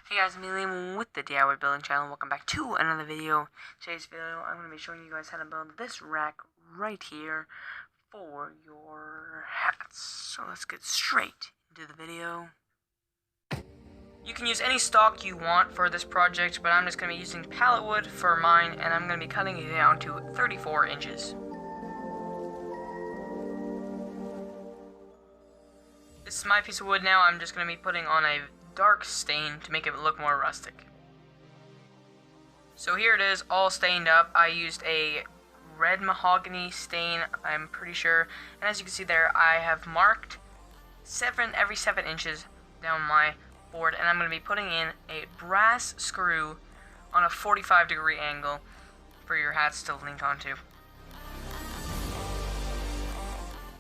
Hey guys, I'm Liam with the DIY Building Channel. Welcome back to another video. Today's video, I'm going to be showing you guys how to build this rack right here for your hats. So let's get straight into the video. You can use any stock you want for this project, but I'm just going to be using pallet wood for mine, and I'm going to be cutting it down to 34 inches. This is my piece of wood now. I'm just going to be putting on a dark stain to make it look more rustic. So here it is, all stained up. I used a red mahogany stain, I'm pretty sure, and as you can see there, I have marked every 7 inches down my board, and I'm going to be putting in a brass screw on a 45-degree angle for your hats to link onto.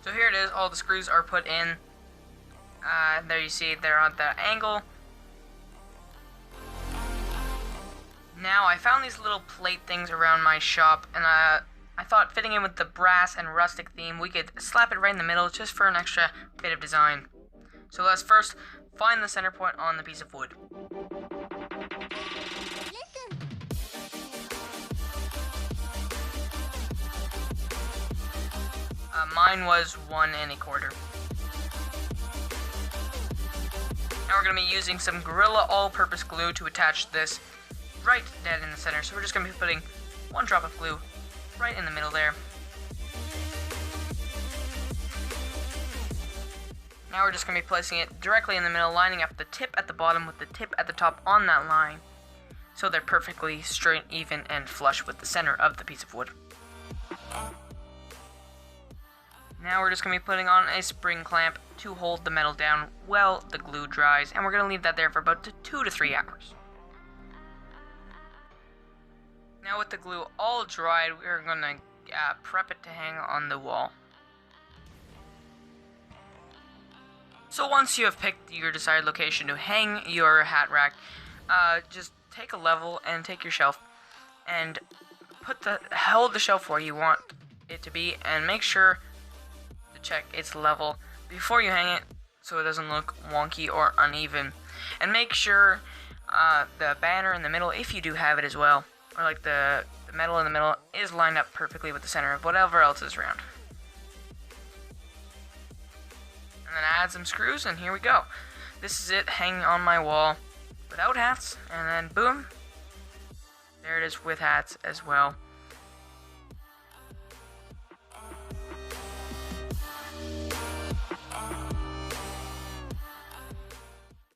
So here it is, all the screws are put in. There you see they're on the angle. Now I found these little plate things around my shop, and I thought fitting in with the brass and rustic theme, we could slap it right in the middle just for an extra bit of design. So let's first find the center point on the piece of wood. Mine was 1 1/4. Now we're going to be using some Gorilla all-purpose glue to attach this right dead in the center. So we're just going to be putting 1 drop of glue right in the middle there. Now we're just going to be placing it directly in the middle, lining up the tip at the bottom with the tip at the top on that line, so they're perfectly straight, even, and flush with the center of the piece of wood. Now we're just going to be putting on a spring clamp to hold the metal down while the glue dries, and we're going to leave that there for about 2 to 3 hours. Now with the glue all dried, we're going to prep it to hang on the wall. So once you have picked your desired location to hang your hat rack, just take a level and take your shelf and hold the shelf where you want it to be, and make sure to check its level before you hang it so it doesn't look wonky or uneven. And make sure the banner in the middle, if you do have it as well, or like the metal in the middle, is lined up perfectly with the center of whatever else is around. And then add some screws, and here we go. This is it hanging on my wall without hats, and then boom, there it is with hats as well.